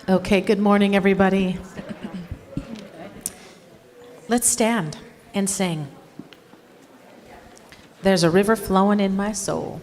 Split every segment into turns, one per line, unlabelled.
Okay, good morning, everybody. Let's stand and sing. There's a river flowing in my soul.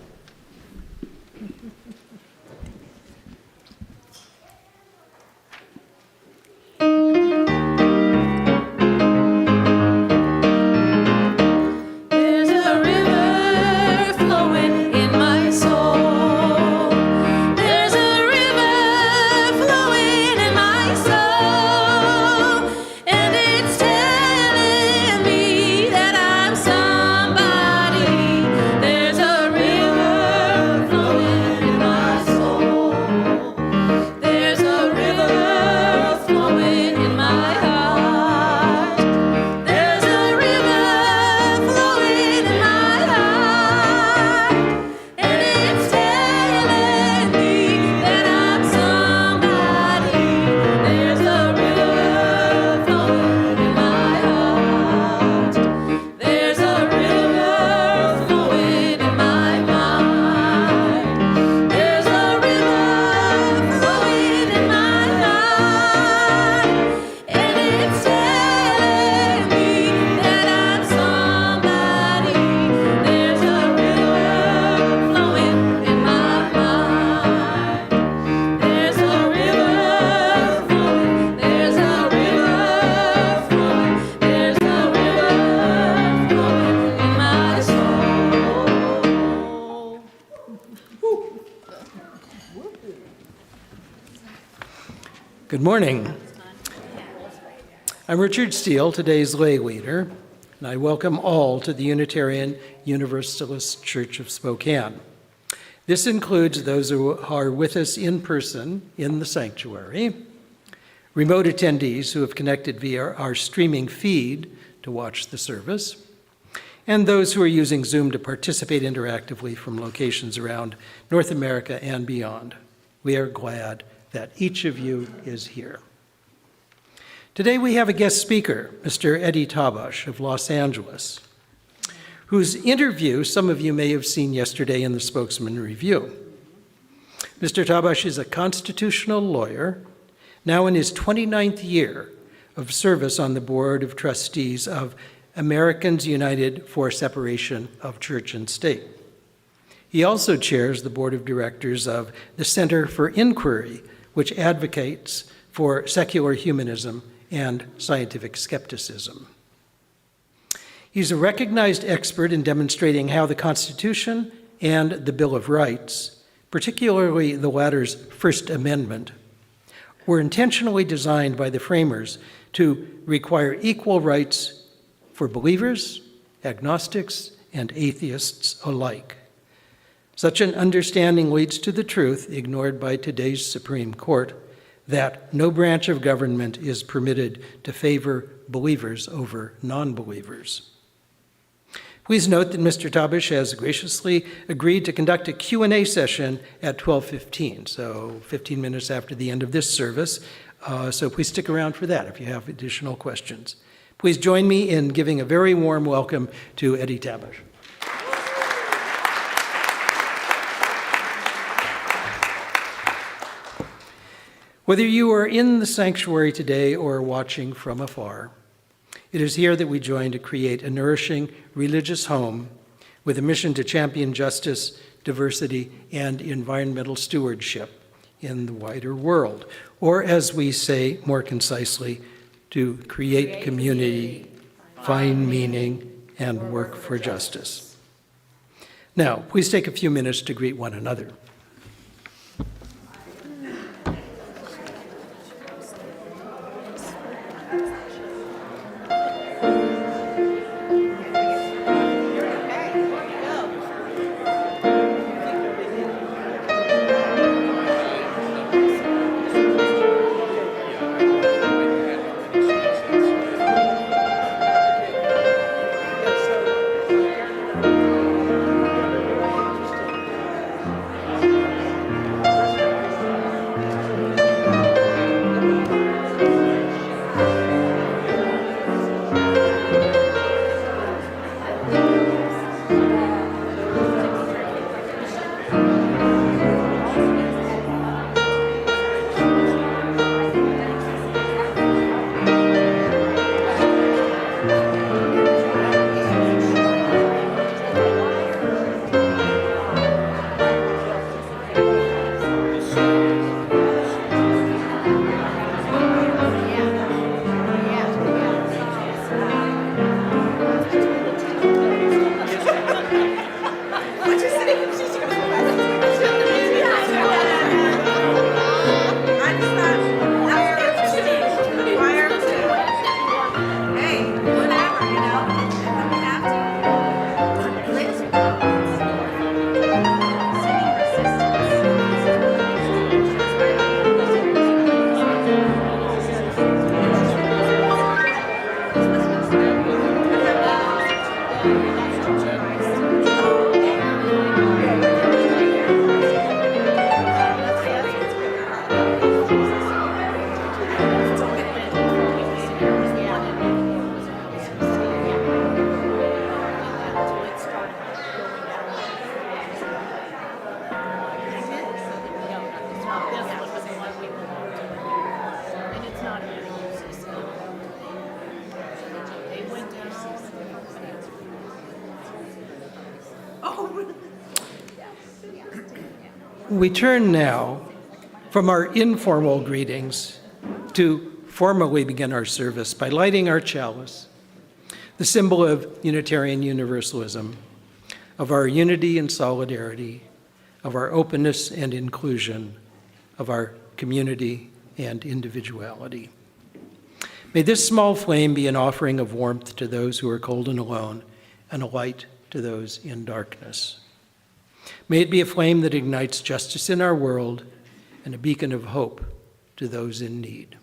Good morning. I'm Richard Steele, today's lay leader, and I welcome all to the Unitarian Universalist Church of Spokane. This includes those who are with us in person in the sanctuary, remote attendees who have connected via our streaming feed to watch the service, and those who are using Zoom to participate interactively from locations around North America and beyond. We are glad that each of you is here. Today we have a guest speaker, Mr. Eddie Tabash of Los Angeles, whose interview some of you may have seen yesterday in the Spokesman Review. Mr. Tabash is a constitutional lawyer, now in his 29th year of service on the Board of Trustees of Americans United for Separation of Church and State. He also chairs the Board of Directors of the Center for Inquiry, which advocates for secular humanism and scientific skepticism. He's a recognized expert in demonstrating how the Constitution and the Bill of Rights, particularly the latter's First Amendment, were intentionally designed by the framers to require equal rights for believers, agnostics, and atheists alike. Such an understanding leads to the truth, ignored by today's Supreme Court, that no branch of government is permitted to favor believers over non-believers. Please note that Mr. Tabash has graciously agreed to conduct a Q&A session at 12:15, so 15 minutes after the end of this service. So please stick around for that if you have additional questions. Please join me in giving a very warm welcome to Eddie Tabash. Whether you are in the sanctuary today or watching from afar, it is here that we join to create a nourishing religious home with a mission to champion justice, diversity, and environmental stewardship in the wider world, or as we say more concisely, to create community, find meaning, and work for justice. Now, please take a few minutes to greet one another. We turn now from our informal greetings to formally begin our service by lighting our chalice, the symbol of Unitarian Universalism, of our unity and solidarity, of our openness and inclusion, of our community and individuality. May this small flame be an offering of warmth to those who are cold and alone, and a light to those in darkness. May it be a flame that ignites justice in our world and a beacon of hope to those in need.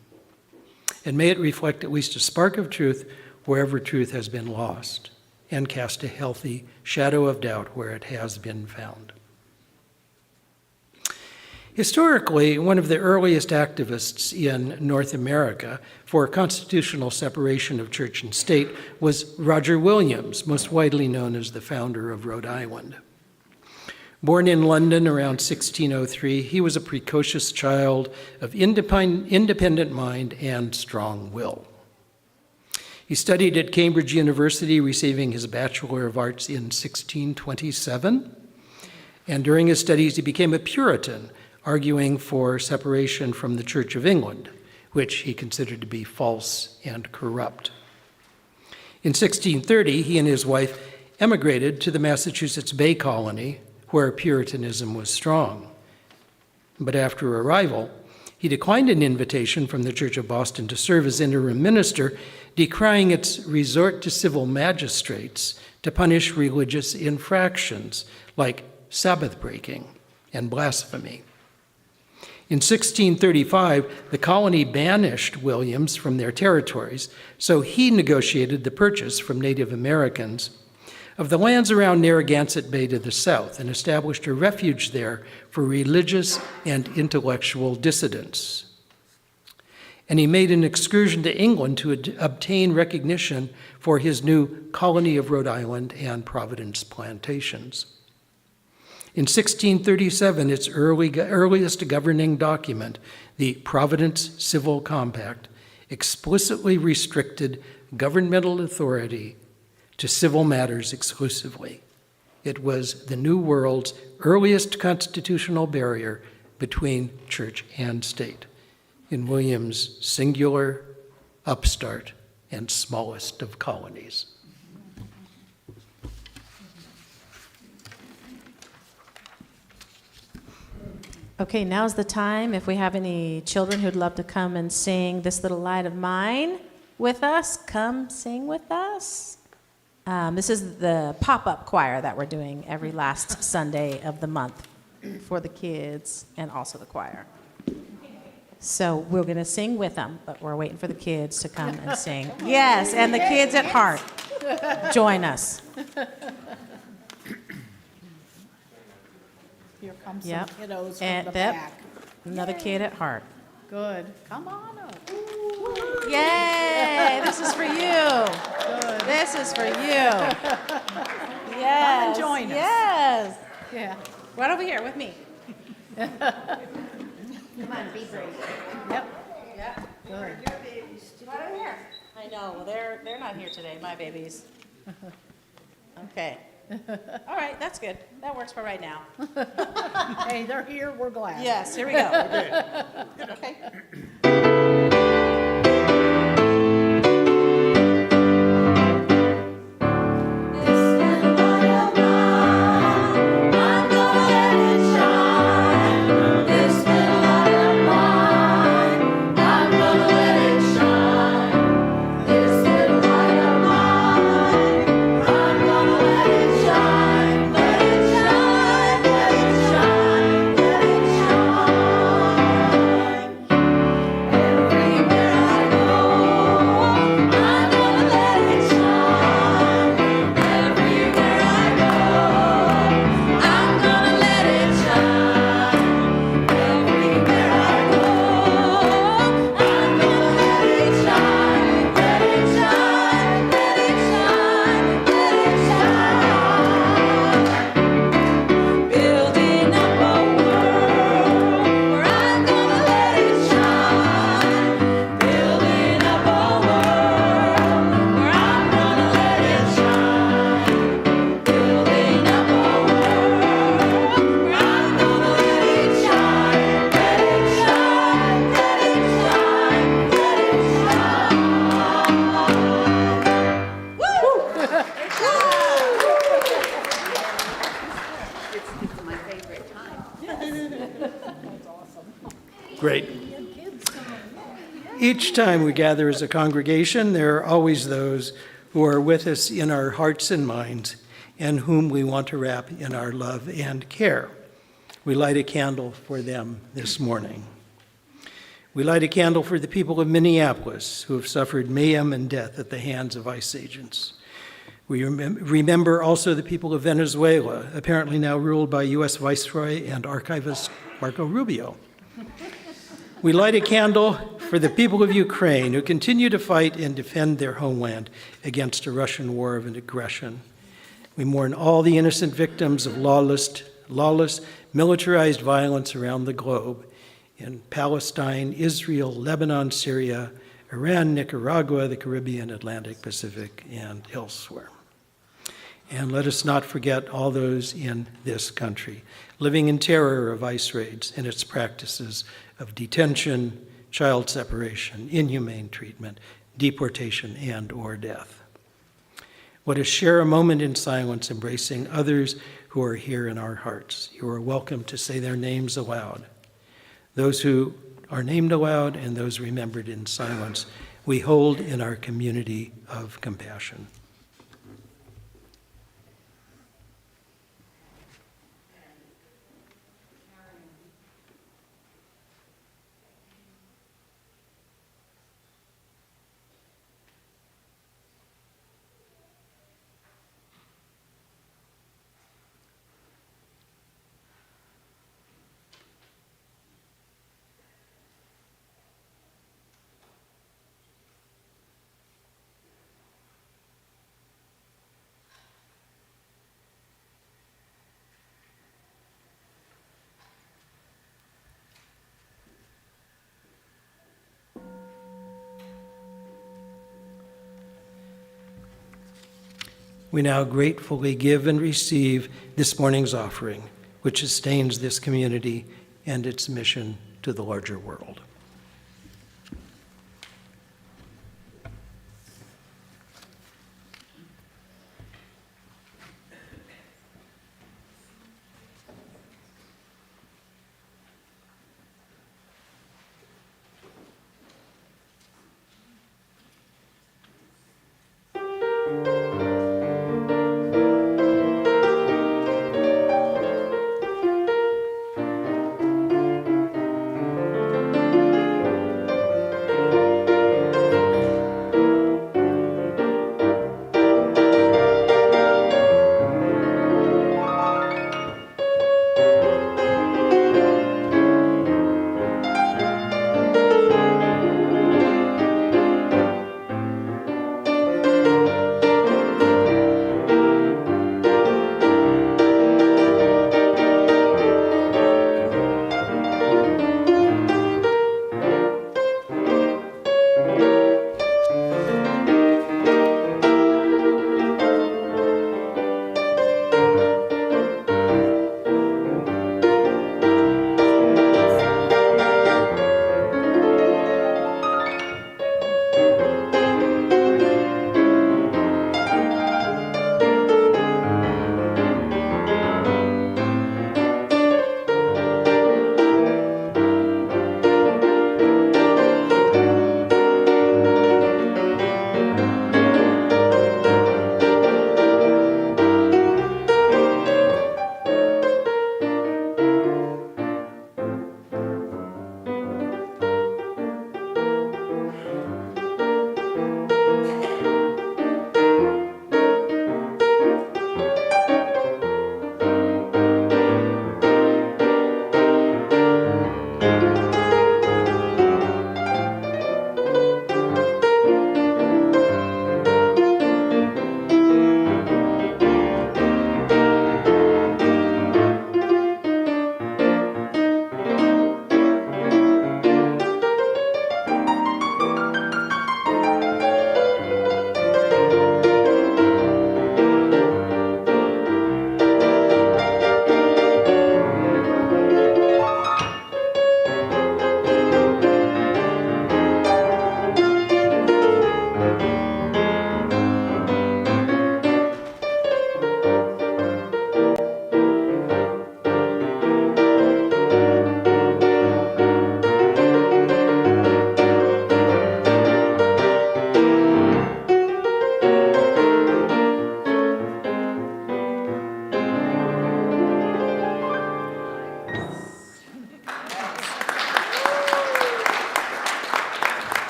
And may it reflect at least a spark of truth wherever truth has been lost, and cast a healthy shadow of doubt where it has been found. Historically, one of the earliest activists in North America for constitutional separation of church and state was Roger Williams, most widely known as the founder of Rhode Island. Born in London around 1603, he was a precocious child of independent mind and strong will. He studied at Cambridge University, receiving his Bachelor of Arts in 1627, and during his studies he became a Puritan, arguing for separation from the Church of England, which he considered to be false and corrupt. In 1630, he and his wife emigrated to the Massachusetts Bay Colony, where Puritanism was strong. But after arrival, he declined an invitation from the Church of Boston to serve as interim minister, decrying its resort to civil magistrates to punish religious infractions like Sabbath breaking and blasphemy. In 1635, the colony banished Williams from their territories, so he negotiated the purchase from Native Americans of the lands around Narragansett Bay to the south and established a refuge there for religious and intellectual dissidents. And he made an excursion to England to obtain recognition for his new colony of Rhode Island and Providence plantations. In 1637, its earliest governing document, the Providence Civil Compact, explicitly restricted governmental authority to civil matters exclusively. It was the New World's earliest constitutional barrier between church and state, in William's singular, upstart, and smallest of colonies.
Okay, now's the time. If we have any children who'd love to come and sing This Little Light of Mine with us, come sing with us. This is the pop-up choir that we're doing every last Sunday of the month for the kids and also the choir. So we're going to sing with them, but we're waiting for the kids to come and sing. Yes, and the kids at heart, join us.
Here comes
Yep.
some kiddos from
And
the
yep.
back.
Another kid at heart.
Good. Come on up.
Yay! This is for you.
Good.
This is for you. Yes.
join us.
Yes.
Yeah.
Right over here with me. Come on, be brave.
Yep.
Yeah.
Good.
Right over here. I know. Well, they're not here today, my babies. Okay. All right, that's good. That works for right now.
Hey, they're here. We're glad.
Yes, here we go. Okay.
Each time we gather as a congregation, there are always those who are with us in our hearts and minds and whom we want to wrap in our love and care. We light a candle for them this morning. We light a candle for the people of Minneapolis who have suffered mayhem and death at the hands of ICE agents. We remember also the people of Venezuela, apparently now ruled by U.S. Viceroy and Archivist Marco Rubio. We light a candle for the people of Ukraine who continue to fight and defend their homeland against a Russian war of aggression. We mourn all the innocent victims of lawless, militarized violence around the globe in Palestine, Israel, Lebanon, Syria, Iran, Nicaragua, the Caribbean, Atlantic, Pacific, and elsewhere. And let us not forget all those in this country living in terror of ICE raids and its practices of detention, child separation, inhumane treatment, deportation, and/or death. Let us share a moment in silence, embracing others who are here in our hearts. You are welcome to say their names aloud. Those who are named aloud and those remembered in silence, we hold in our community of compassion. We now gratefully give and receive this morning's offering, which sustains this community and its mission to the larger world.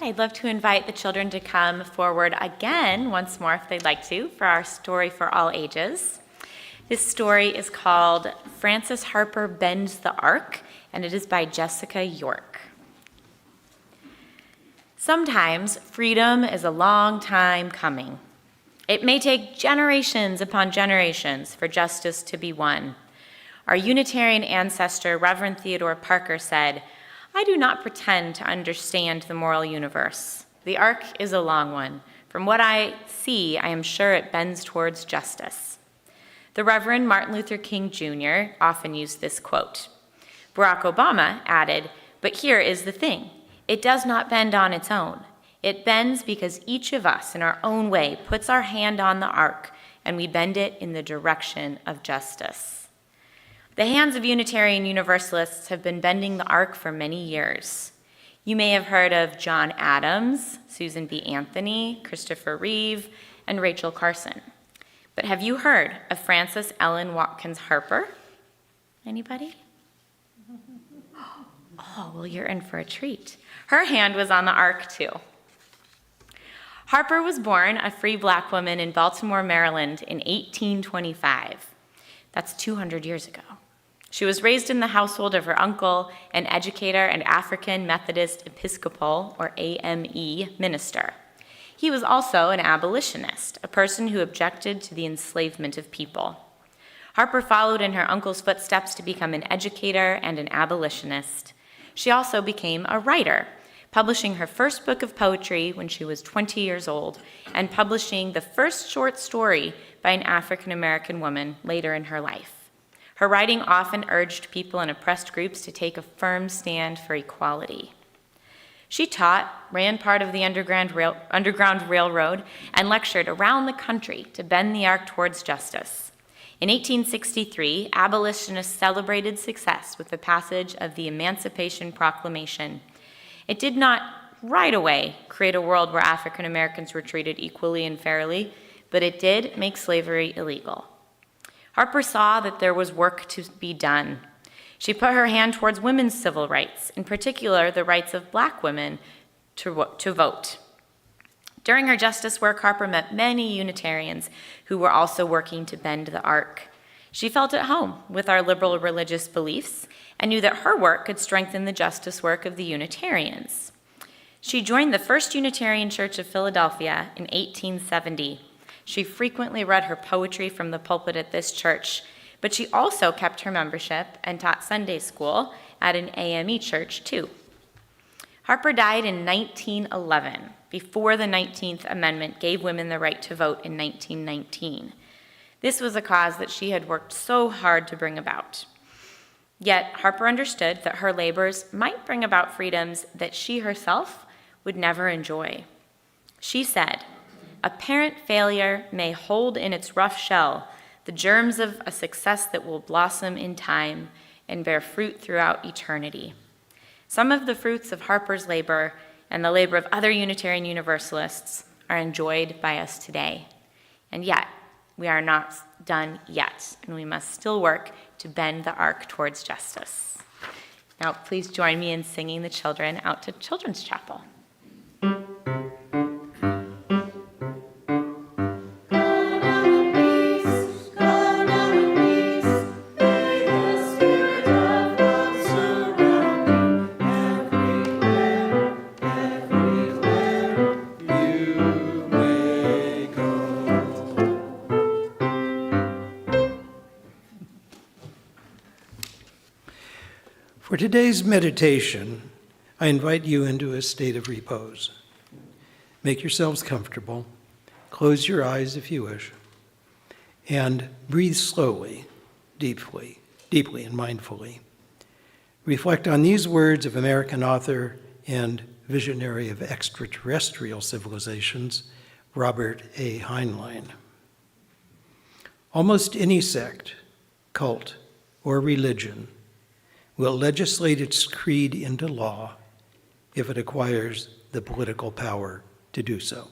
that, I'd love to invite the children to come forward again, once more if they'd like to, for our story for all ages. This story is called Frances Harper Bends the Ark, and it is by Jessica York. Sometimes freedom is a long time coming. It may take generations upon generations for justice to be won. Our Unitarian ancestor, Reverend Theodore Parker, said, "I do not pretend to understand the moral universe. The arc is a long one. From what I see, I am sure it bends towards justice." The Reverend Martin Luther King Jr. often used this quote. Barack Obama added, "But here is the thing. It does not bend on its own. It bends because each of us in our own way puts our hand on the arc and we bend it in the direction of justice." The hands of Unitarian Universalists have been bending the arc for many years. You may have heard of John Adams, Susan B. Anthony, Christopher Reeve, and Rachel Carson. But have you heard of Frances Ellen Watkins Harper? Anybody? Oh, well, you're in for a treat. Her hand was on the arc, too. Harper was born a free black woman in Baltimore, Maryland in 1825. That's 200 years ago. She was raised in the household of her uncle, an educator and African Methodist Episcopal, or AME, minister. He was also an abolitionist, a person who objected to the enslavement of people. Harper followed in her uncle's footsteps to become an educator and an abolitionist. She also became a writer, publishing her first book of poetry when she was 20 years old, and publishing the first short story by an African American woman later in her life. Her writing often urged people in oppressed groups to take a firm stand for equality. She taught, ran part of the Underground Railroad, and lectured around the country to bend the arc towards justice. In 1863, abolitionists celebrated success with the passage of the Emancipation Proclamation. It did not right away create a world where African Americans were treated equally and fairly, but it did make slavery illegal. Harper saw that there was work to be done. She put her hand towards women's civil rights, in particular the rights of black women to vote. During her justice work, Harper met many Unitarians who were also working to bend the arc. She felt at home with our liberal religious beliefs and knew that her work could strengthen the justice work of the Unitarians. She joined the First Unitarian Church of Philadelphia in 1870. She frequently read her poetry from the pulpit at this church, but she also kept her membership and taught Sunday school at an AME church too. Harper died in 1911, before the 19th Amendment gave women the right to vote in 1919. This was a cause that she had worked so hard to bring about. Yet Harper understood that her labors might bring about freedoms that she herself would never enjoy. She said, "Apparent failure may hold in its rough shell the germs of a success that will blossom in time and bear fruit throughout eternity." Some of the fruits of Harper's labor and the labor of other Unitarian Universalists are enjoyed by us today. And yet, we are not done yet, and we must still work to bend the arc towards justice. Now, please join me in singing the children out to Children's Chapel.
For today's meditation, I invite you into a state of repose. Make yourselves comfortable, close your eyes if you wish, and breathe slowly, deeply and mindfully. Reflect on these words of American author and visionary of extraterrestrial civilizations, Robert A. Heinlein. Almost any sect, cult, or religion will legislate its creed into law if it acquires the political power to do so.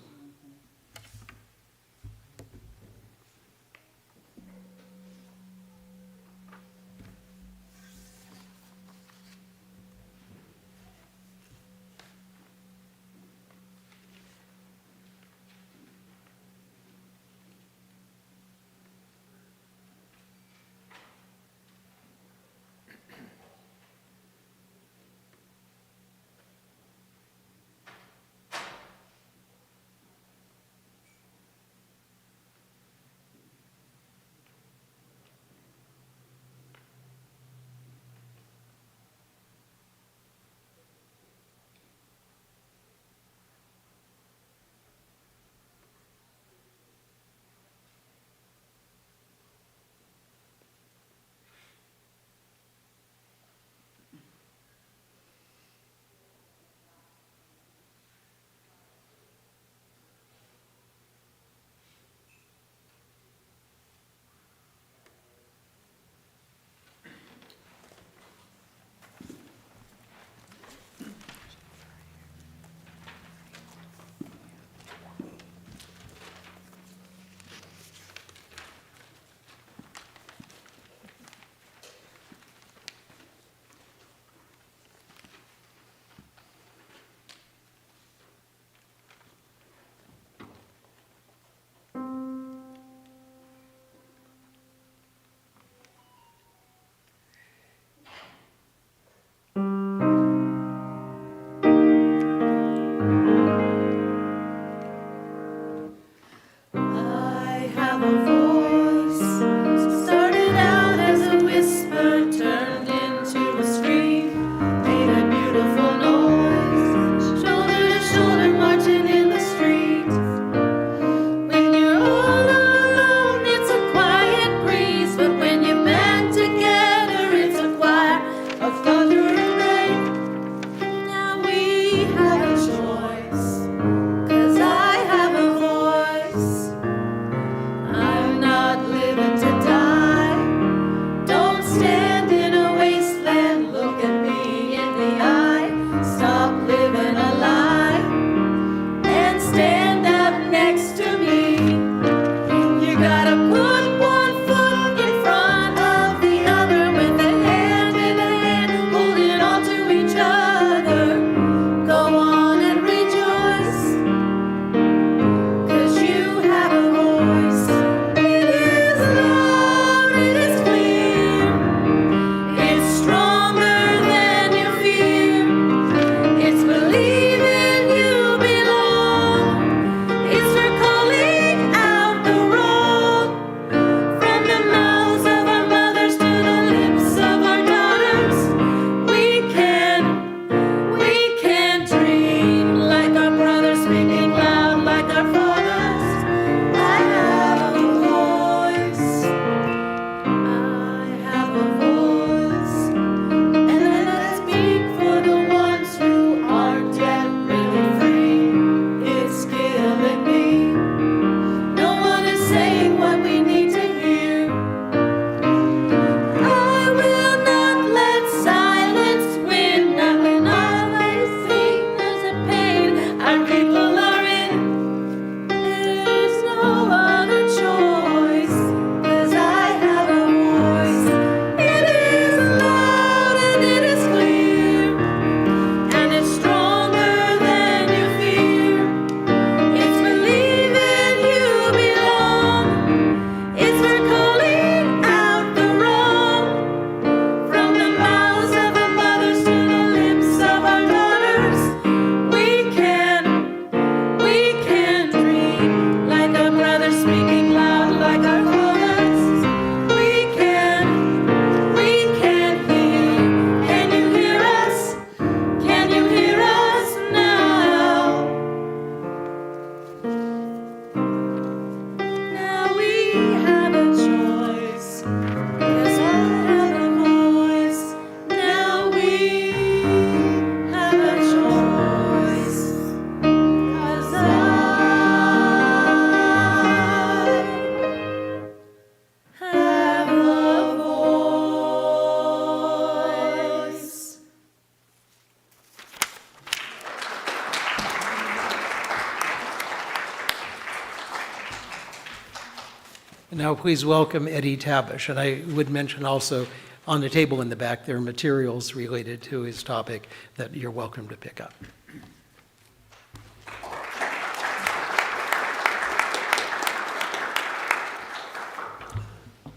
Now please welcome Eddie Tabash. And I would mention also on the table in the back, there are materials related to his topic that you're welcome to pick up.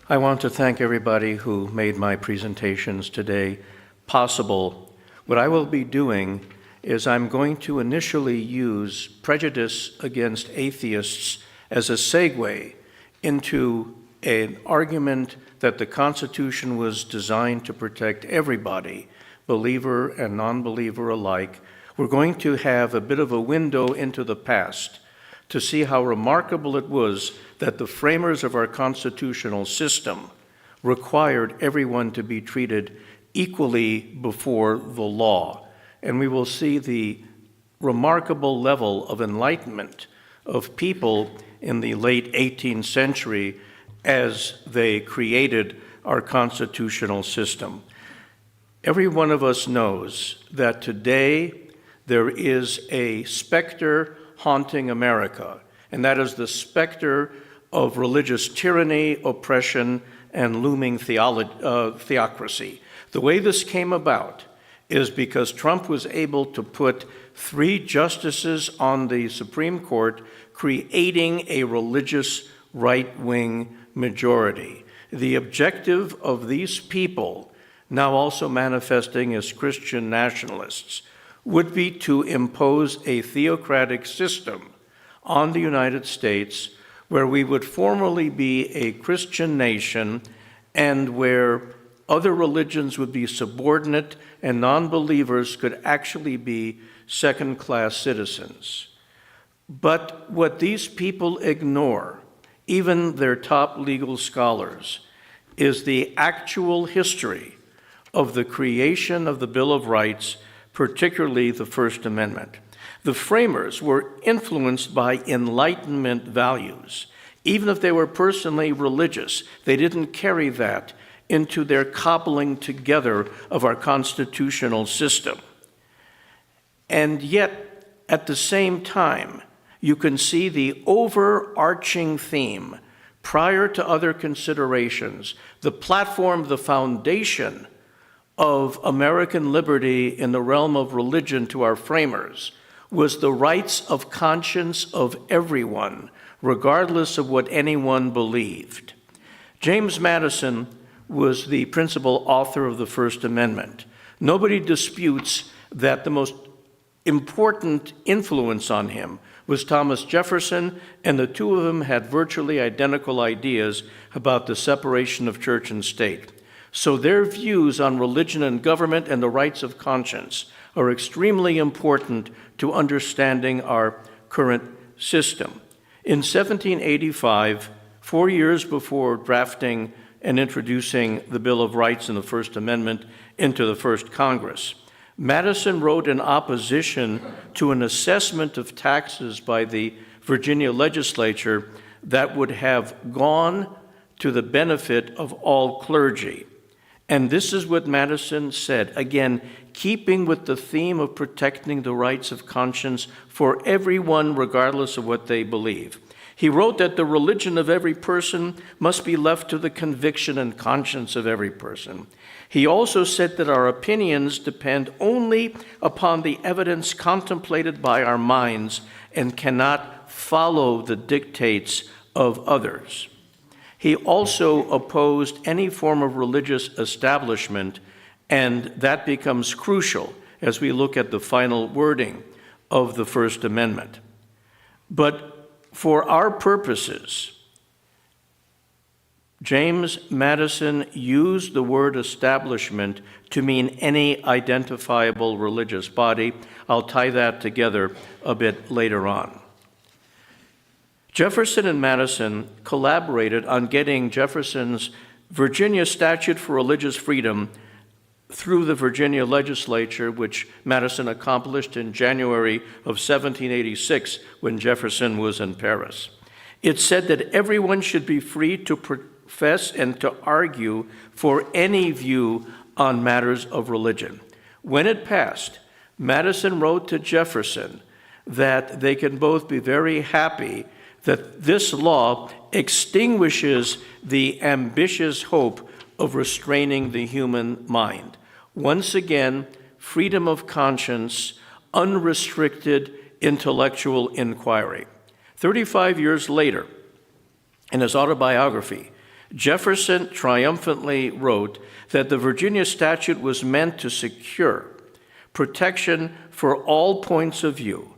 I want to thank everybody who made my presentations today possible. What I will be doing is I'm going to initially use prejudice against atheists as a segue into an argument that the Constitution was designed to protect everybody, believer and non-believer alike. We're going to have a bit of a window into the past to see how remarkable it was that the framers of our constitutional system required everyone to be treated equally before the law. And we will see the remarkable level of enlightenment of people in the late 18th century as they created our constitutional system. Every one of us knows that today there is a specter haunting America, and that is the specter of religious tyranny, oppression, and looming theocracy. The way this came about is because Trump was able to put 3 justices on the Supreme Court, creating a religious right-wing majority. The objective of these people, now also manifesting as Christian nationalists, would be to impose a theocratic system on the United States where we would formally be a Christian nation and where other religions would be subordinate and non-believers could actually be second-class citizens. But what these people ignore, even their top legal scholars, is the actual history of the creation of the Bill of Rights, particularly the First Amendment. The framers were influenced by Enlightenment values. Even if they were personally religious, they didn't carry that into their cobbling together of our constitutional system. And yet, at the same time, you can see the overarching theme prior to other considerations, the platform, the foundation of American liberty in the realm of religion to our framers was the rights of conscience of everyone, regardless of what anyone believed. James Madison was the principal author of the First Amendment. Nobody disputes that the most important influence on him was Thomas Jefferson, and the two of them had virtually identical ideas about the separation of church and state. So their views on religion and government and the rights of conscience are extremely important to understanding our current system. In 1785, 4 years before drafting and introducing the Bill of Rights and the First Amendment into the First Congress, Madison wrote in opposition to an assessment of taxes by the Virginia legislature that would have gone to the benefit of all clergy. And this is what Madison said, again, keeping with the theme of protecting the rights of conscience for everyone, regardless of what they believe. He wrote that the religion of every person must be left to the conviction and conscience of every person. He also said that our opinions depend only upon the evidence contemplated by our minds and cannot follow the dictates of others. He also opposed any form of religious establishment, and that becomes crucial as we look at the final wording of the First Amendment. But for our purposes, James Madison used the word establishment to mean any identifiable religious body. I'll tie that together a bit later on. Jefferson and Madison collaborated on getting Jefferson's Virginia Statute for Religious Freedom through the Virginia legislature, which Madison accomplished in January of 1786 when Jefferson was in Paris. It said that everyone should be free to profess and to argue for any view on matters of religion. When it passed, Madison wrote to Jefferson that they can both be very happy that this law extinguishes the ambitious hope of restraining the human mind. Once again, freedom of conscience, unrestricted intellectual inquiry. 35 years later, in his autobiography, Jefferson triumphantly wrote that the Virginia statute was meant to secure protection for all points of view.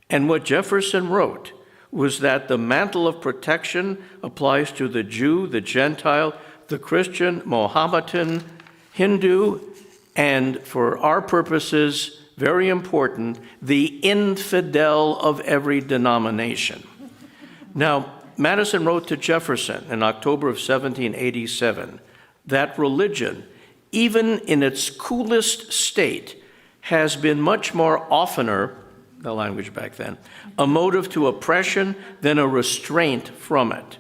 And what Jefferson wrote was that the mantle of protection applies to the Jew, the Gentile, the Christian, Mohammedan, Hindu, and for our purposes, very important, the infidel of every denomination. Now, Madison wrote to Jefferson in October of 1787 that religion, even in its coolest state, has been much more oftener, the language back then, a motive to oppression than a restraint from it.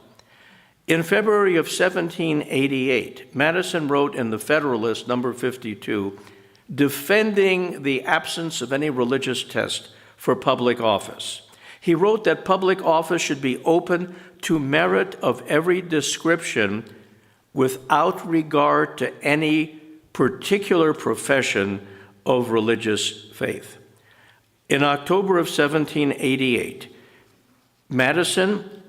In February of 1788, Madison wrote in the Federalist, number 52, defending the absence of any religious test for public office. He wrote that public office should be open to merit of every description without regard to any particular profession of religious faith. In October of 1788, Madison,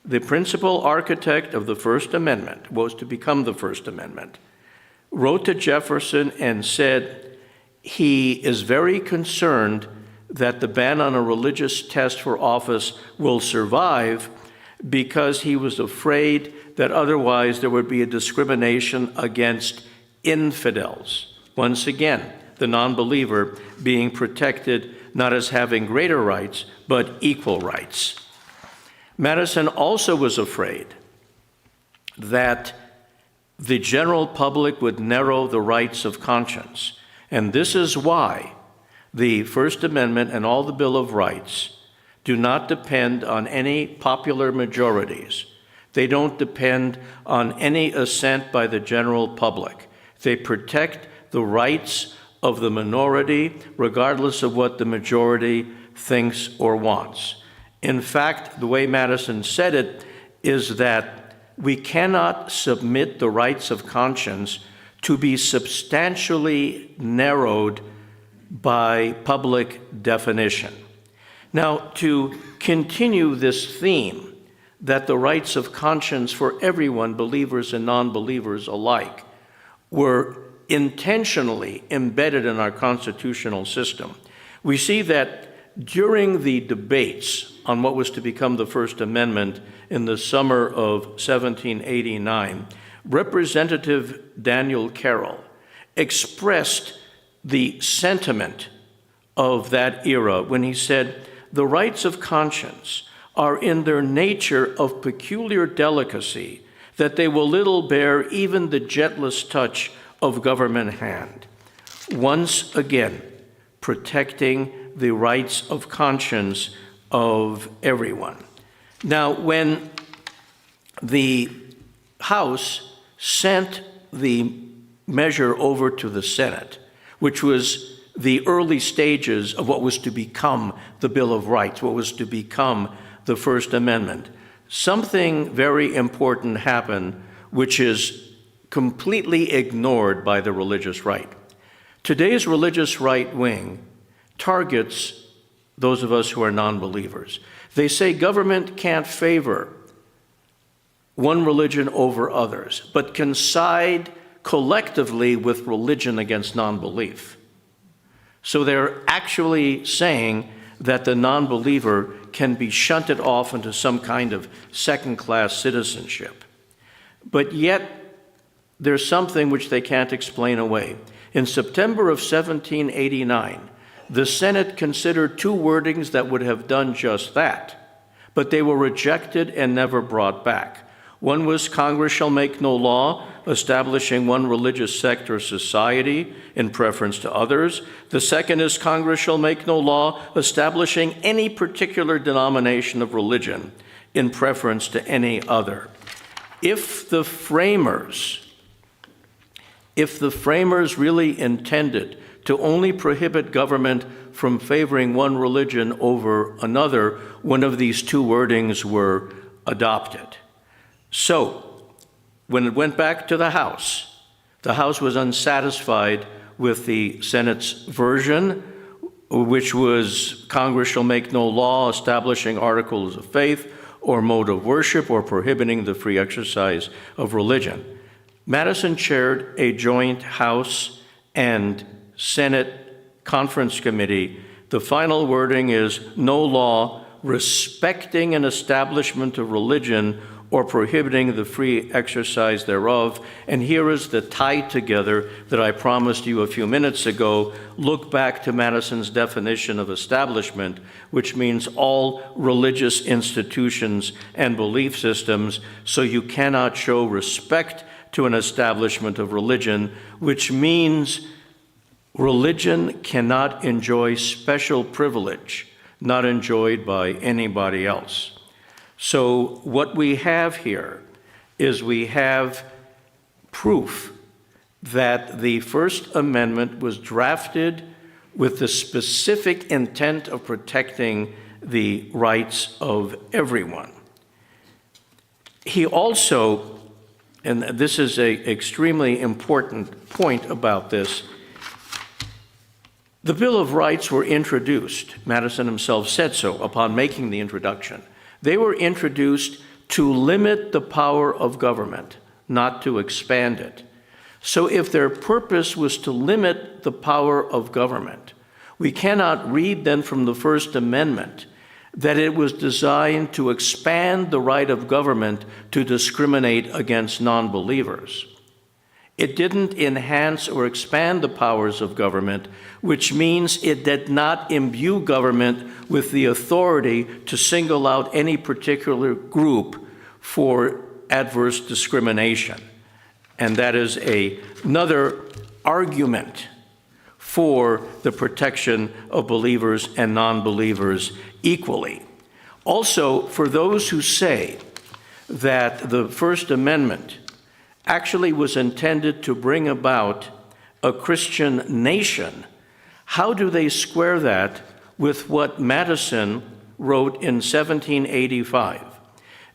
the principal architect of the First Amendment, was to become the First Amendment, wrote to Jefferson and said he is very concerned that the ban on a religious test for office will survive because he was afraid that otherwise there would be a discrimination against infidels. Once again, the non-believer being protected not as having greater rights, but equal rights. Madison also was afraid that the general public would narrow the rights of conscience. And this is why the First Amendment and all the Bill of Rights do not depend on any popular majorities. They don't depend on any assent by the general public. They protect the rights of the minority, regardless of what the majority thinks or wants. In fact, the way Madison said it is that we cannot submit the rights of conscience to be substantially narrowed by public definition. Now, to continue this theme that the rights of conscience for everyone, believers and non-believers alike, were intentionally embedded in our constitutional system, we see that during the debates on what was to become the First Amendment in the summer of 1789, Representative Daniel Carroll expressed the sentiment of that era when he said, "The rights of conscience are in their nature of peculiar delicacy, that they will little bear even the gentlest touch of government hand." Once again, protecting the rights of conscience of everyone. Now, when the House sent the measure over to the Senate, which was the early stages of what was to become the Bill of Rights, what was to become the First Amendment, something very important happened, which is completely ignored by the religious right. Today's religious right wing targets those of us who are non-believers. They say government can't favor one religion over others, but can side collectively with religion against non-belief. So they're actually saying that the non-believer can be shunted off into some kind of second-class citizenship. But yet, there's something which they can't explain away. In September of 1789, the Senate considered two wordings that would have done just that, but they were rejected and never brought back. One was, "Congress shall make no law establishing one religious sect or society in preference to others." The second is, "Congress shall make no law establishing any particular denomination of religion in preference to any other." If the framers really intended to only prohibit government from favoring one religion over another, one of these two wordings were adopted. So, when it went back to the House was unsatisfied with the Senate's version, which was Congress shall make no law establishing articles of faith or mode of worship or prohibiting the free exercise of religion. Madison chaired a joint House and Senate conference committee. The final wording is no law respecting an establishment of religion or prohibiting the free exercise thereof. And here is the tie together that I promised you a few minutes ago. Look back to Madison's definition of establishment, which means all religious institutions and belief systems. So you cannot show respect to an establishment of religion, which means religion cannot enjoy special privilege not enjoyed by anybody else. So what we have here is we have proof that the First Amendment was drafted with the specific intent of protecting the rights of everyone. He also, and this is an extremely important point about this, the Bill of Rights were introduced, Madison himself said so upon making the introduction. They were introduced to limit the power of government, not to expand it. So if their purpose was to limit the power of government, we cannot read then from the First Amendment that it was designed to expand the right of government to discriminate against non-believers. It didn't enhance or expand the powers of government, which means it did not imbue government with the authority to single out any particular group for adverse discrimination. And that is another argument for the protection of believers and non-believers equally. Also, for those who say that the First Amendment actually was intended to bring about a Christian nation, how do they square that with what Madison wrote in 1785?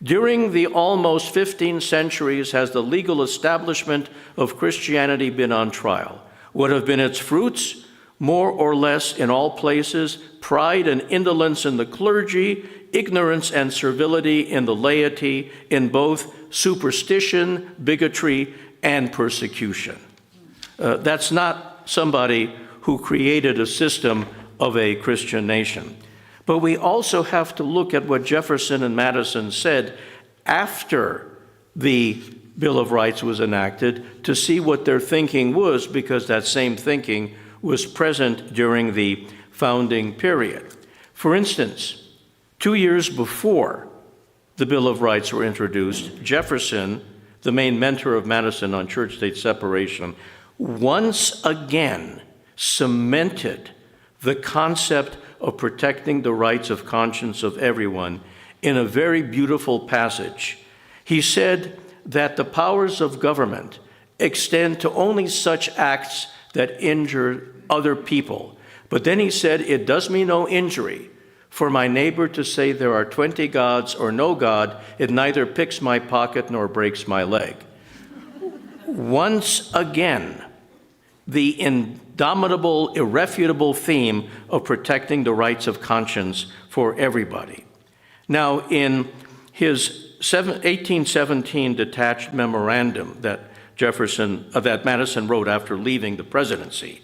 During the almost 15 centuries has the legal establishment of Christianity been on trial. What have been its fruits? More or less in all places, pride and indolence in the clergy, ignorance and servility in the laity, in both superstition, bigotry, and persecution. That's not somebody who created a system of a Christian nation. But we also have to look at what Jefferson and Madison said after the Bill of Rights was enacted to see what their thinking was, because that same thinking was present during the founding period. For instance, 2 years before the Bill of Rights were introduced, Jefferson, the main mentor of Madison on church-state separation, once again cemented the concept of protecting the rights of conscience of everyone in a very beautiful passage. He said that the powers of government extend to only such acts that injure other people. But then he said, it does me no injury for my neighbor to say there are 20 gods or no God. It neither picks my pocket nor breaks my leg. Once again, the indomitable, irrefutable theme of protecting the rights of conscience for everybody. Now, in his 1817 detached memorandum that Madison wrote after leaving the presidency,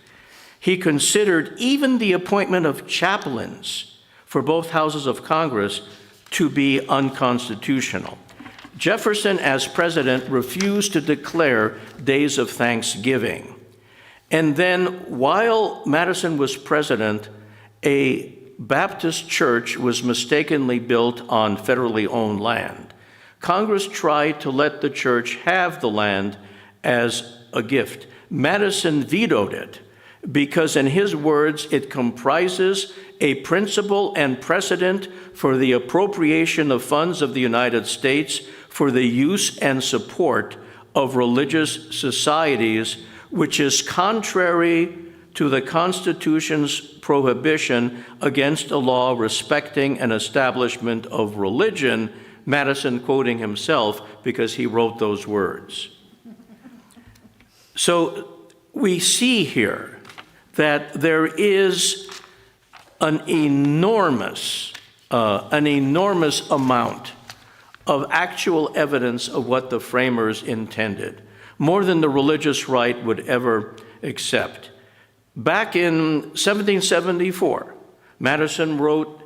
he considered even the appointment of chaplains for both houses of Congress to be unconstitutional. Jefferson, as president, refused to declare days of Thanksgiving. And then, while Madison was president, a Baptist church was mistakenly built on federally owned land. Congress tried to let the church have the land as a gift. Madison vetoed it because, in his words, it comprises a principle and precedent for the appropriation of funds of the United States for the use and support of religious societies, which is contrary to the Constitution's prohibition against a law respecting an establishment of religion, Madison quoting himself because he wrote those words. So we see here that there is an enormous amount of actual evidence of what the framers intended, more than the religious right would ever accept. Back in 1774, Madison wrote,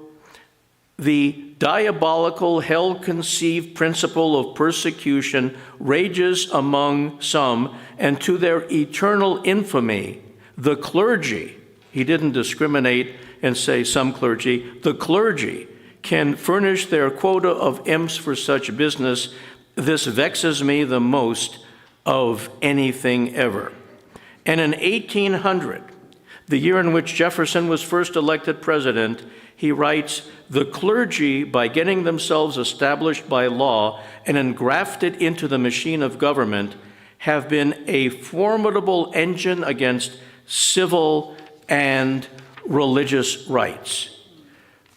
"The diabolical, hell-conceived principle of persecution rages among some, and to their eternal infamy, the clergy," he didn't discriminate and say some clergy, "the clergy can furnish their quota of imps for such business. This vexes me the most of anything ever." And in 1800, the year in which Jefferson was first elected president, he writes, "The clergy, by getting themselves established by law and engrafted into the machine of government, have been a formidable engine against civil and religious rights."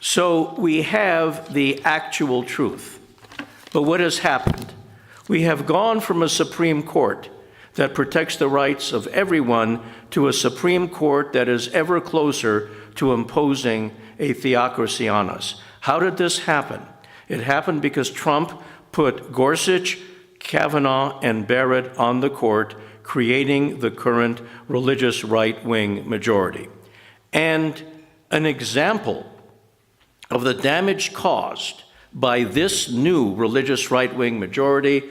So we have the actual truth. But what has happened? We have gone from a Supreme Court that protects the rights of everyone to a Supreme Court that is ever closer to imposing a theocracy on us. How did this happen? It happened because Trump put Gorsuch, Kavanaugh, and Barrett on the court, creating the current religious right-wing majority. And an example of the damage caused by this new religious right-wing majority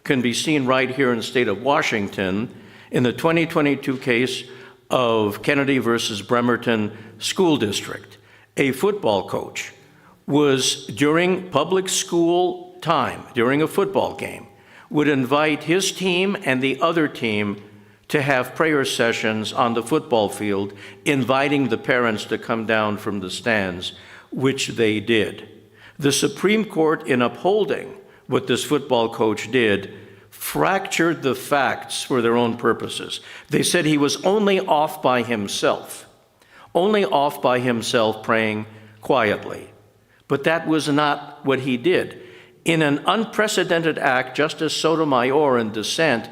can be seen right here in the state of Washington in the 2022 case of Kennedy versus Bremerton School District. A football coach was, during public school time, during a football game, would invite his team and the other team to have prayer sessions on the football field, inviting the parents to come down from the stands, which they did. The Supreme Court, in upholding what this football coach did, fractured the facts for their own purposes. They said he was only off by himself praying quietly. But that was not what he did. In an unprecedented act, Justice Sotomayor, in dissent,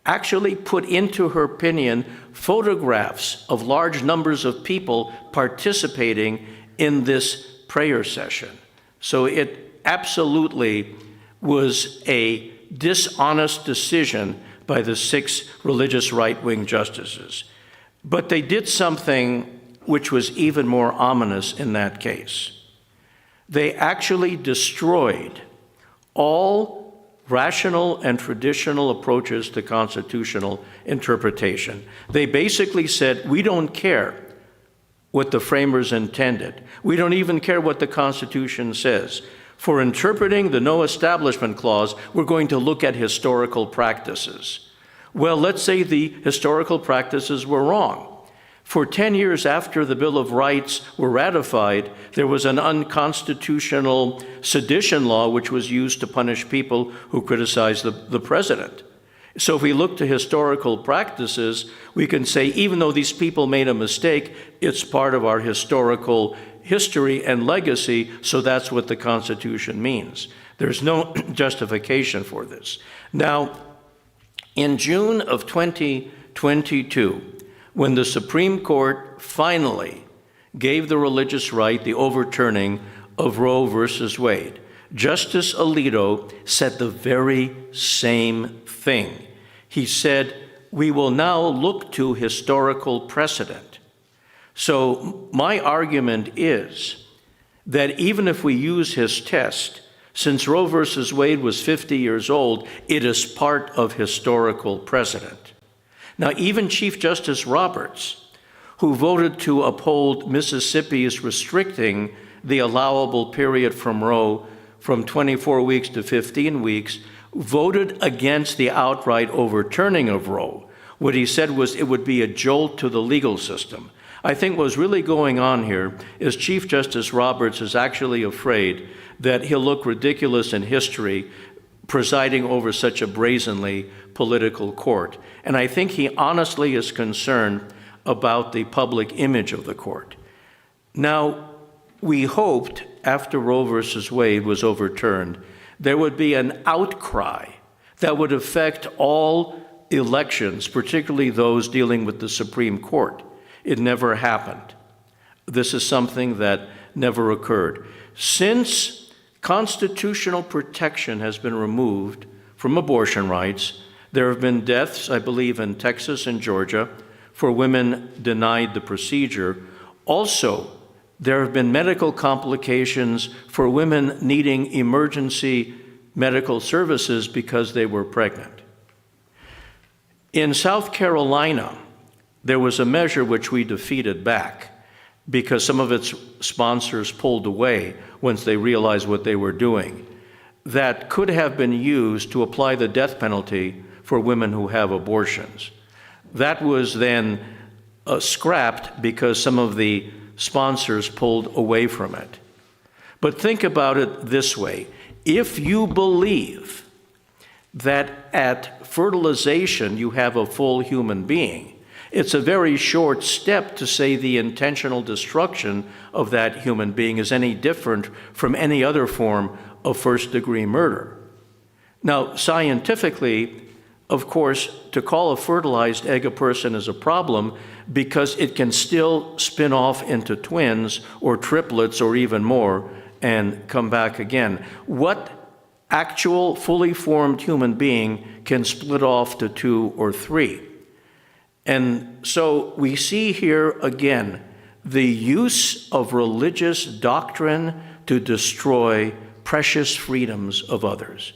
actually put into her opinion photographs of large numbers of people participating in this prayer session. So it absolutely was a dishonest decision by the 6 religious right-wing justices. But they did something which was even more ominous in that case. They actually destroyed all rational and traditional approaches to constitutional interpretation. They basically said, we don't care what the framers intended. We don't even care what the Constitution says. For interpreting the No Establishment Clause, we're going to look at historical practices. Well, let's say the historical practices were wrong. For 10 years after the Bill of Rights were ratified, there was an unconstitutional sedition law which was used to punish people who criticized the president. So if we look to historical practices, we can say even though these people made a mistake, it's part of our historical history and legacy, so that's what the Constitution means. There's no justification for this. Now, in June of 2022, when the Supreme Court finally gave the religious right the overturning of Roe versus Wade, Justice Alito said the very same thing. He said, we will now look to historical precedent. So my argument is that even if we use his test, since Roe versus Wade was 50 years old, it is part of historical precedent. Now, even Chief Justice Roberts, who voted to uphold Mississippi's restricting the allowable period from Roe from 24 weeks to 15 weeks, voted against the outright overturning of Roe. What he said was it would be a jolt to the legal system. I think what's really going on here is Chief Justice Roberts is actually afraid that he'll look ridiculous in history presiding over such a brazenly political court. And I think he honestly is concerned about the public image of the court. Now, we hoped after Roe versus Wade was overturned, there would be an outcry that would affect all elections, particularly those dealing with the Supreme Court. It never happened. This is something that never occurred. Since constitutional protection has been removed from abortion rights, there have been deaths, I believe, in Texas and Georgia for women denied the procedure. Also, there have been medical complications for women needing emergency medical services because they were pregnant. In South Carolina, there was a measure which we defeated back because some of its sponsors pulled away once they realized what they were doing, that could have been used to apply the death penalty for women who have abortions. That was then scrapped because some of the sponsors pulled away from it. But think about it this way. If you believe that at fertilization you have a full human being, it's a very short step to say the intentional destruction of that human being is any different from any other form of first-degree murder. Now, scientifically, of course, to call a fertilized egg a person is a problem because it can still spin off into twins or triplets or even more and come back again. What actual fully formed human being can split off to 2 or 3? And so we see here again the use of religious doctrine to destroy precious freedoms of others.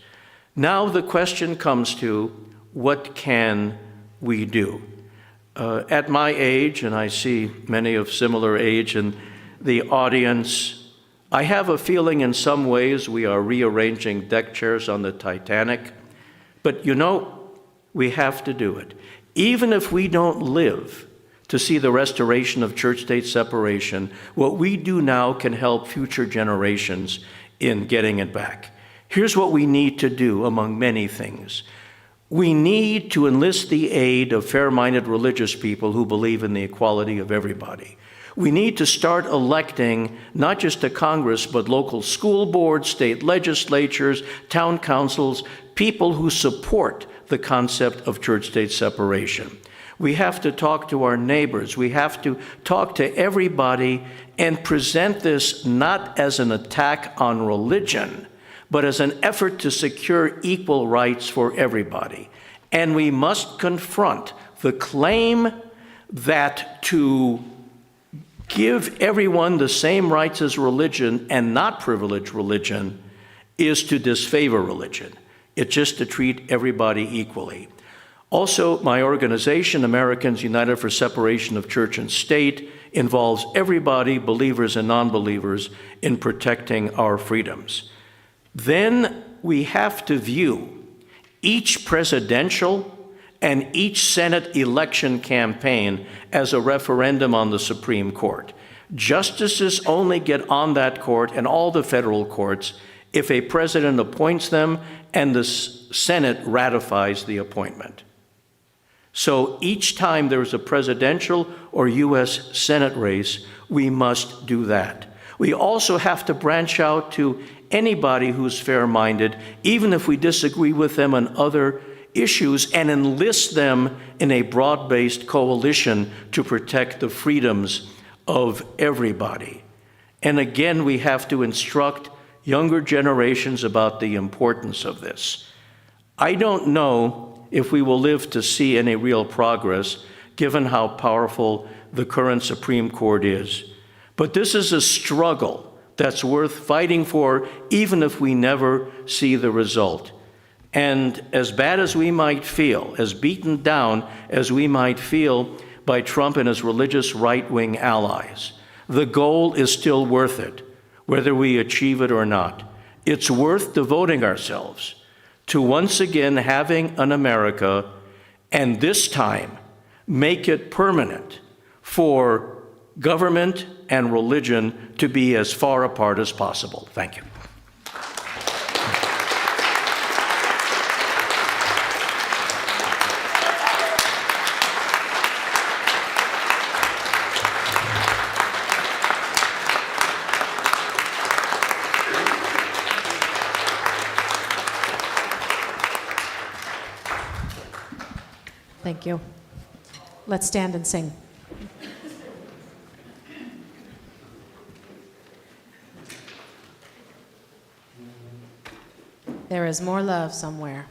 Now the question comes to, what can we do? At my age, and I see many of similar age in the audience, I have a feeling in some ways we are rearranging deck chairs on the Titanic, but you know, we have to do it. Even if we don't live to see the restoration of church-state separation, what we do now can help future generations in getting it back. Here's what we need to do, among many things. We need to enlist the aid of fair-minded religious people who believe in the equality of everybody. We need to start electing not just a Congress, but local school boards, state legislatures, town councils, people who support the concept of church-state separation. We have to talk to our neighbors. We have to talk to everybody and present this not as an attack on religion, but as an effort to secure equal rights for everybody. And we must confront the claim that to give everyone the same rights as religion and not privilege religion is to disfavor religion. It's just to treat everybody equally. Also, my organization, Americans United for Separation of Church and State, involves everybody, believers and non-believers, in protecting our freedoms. Then we have to view each presidential and each Senate election campaign as a referendum on the Supreme Court. Justices only get on that court and all the federal courts if a president appoints them and the Senate ratifies the appointment. So each time there is a presidential or U.S. Senate race, we must do that. We also have to branch out to anybody who's fair-minded, even if we disagree with them on other issues, and enlist them in a broad-based coalition to protect the freedoms of everybody. And again, we have to instruct younger generations about the importance of this. I don't know if we will live to see any real progress, given how powerful the current Supreme Court is. But this is a struggle that's worth fighting for, even if we never see the result. And as bad as we might feel, as beaten down as we might feel by Trump and his religious right-wing allies, the goal is still worth it, whether we achieve it or not. It's worth devoting ourselves to once again having an America, and this time make it permanent for government and religion to be as far apart as possible. Thank you.
Thank you. Let's stand and sing. There is more love somewhere.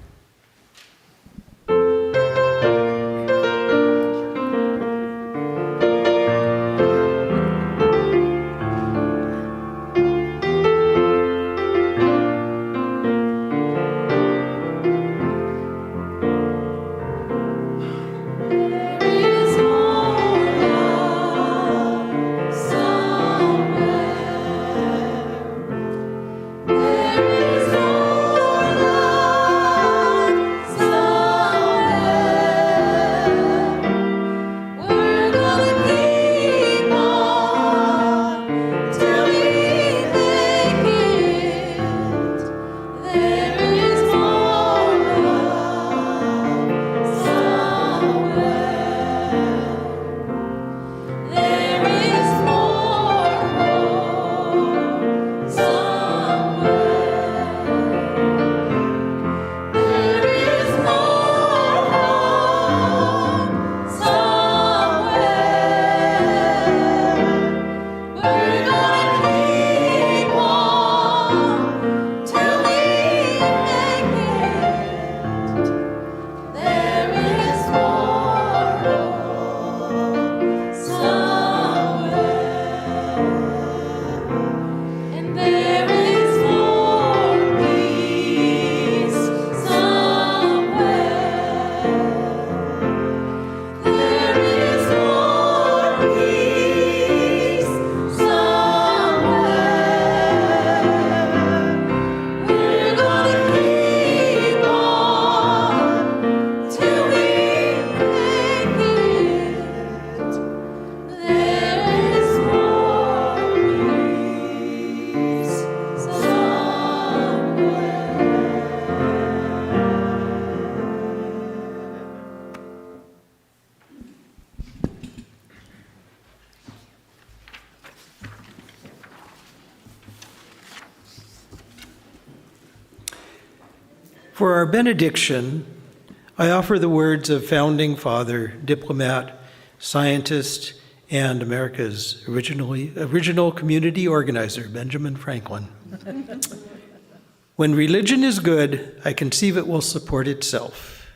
For our benediction, I offer the words of founding father, diplomat, scientist, and America's original community organizer, Benjamin Franklin. When religion is good, I conceive it will support itself.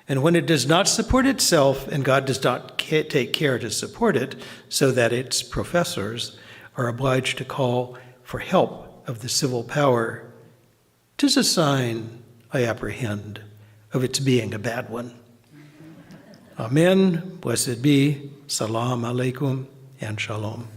And when it does not support itself, and God does not take care to support it, so that its professors are obliged to call for help of the civil power, 'tis a sign, I apprehend, of its being a bad one. Amen. Blessed be. Salam alaikum and shalom.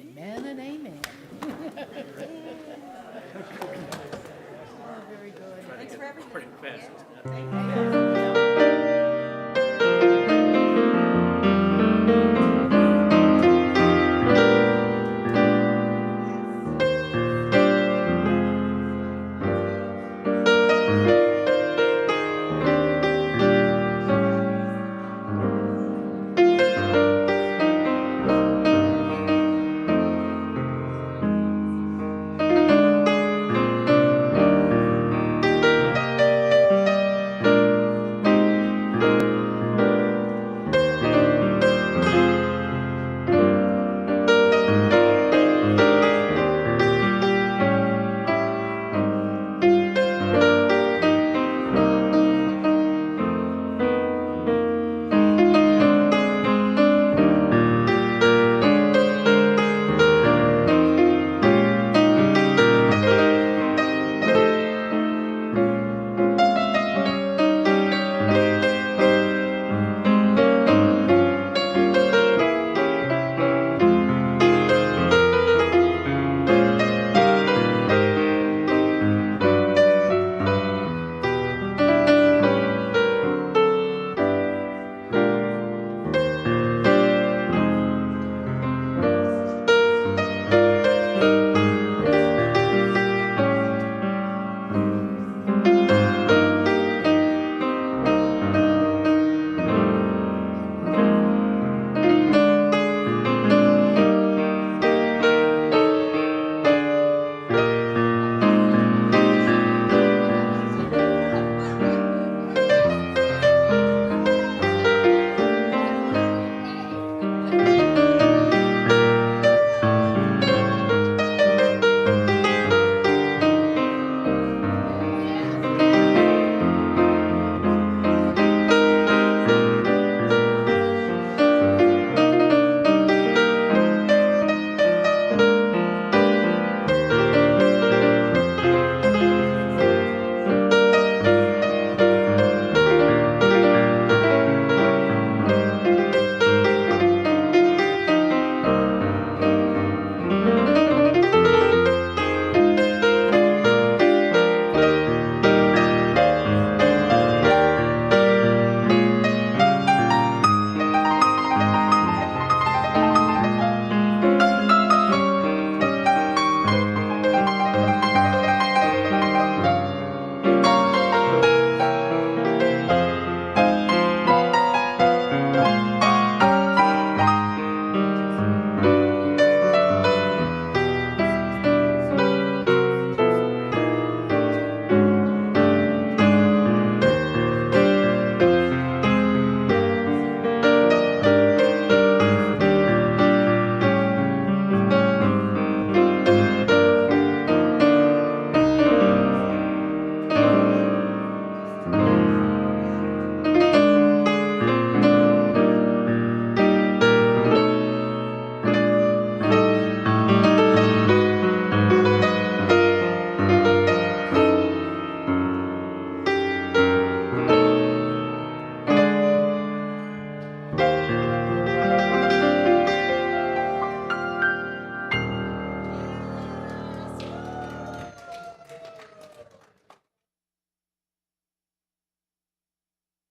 Amen and amen.
Pretty fast.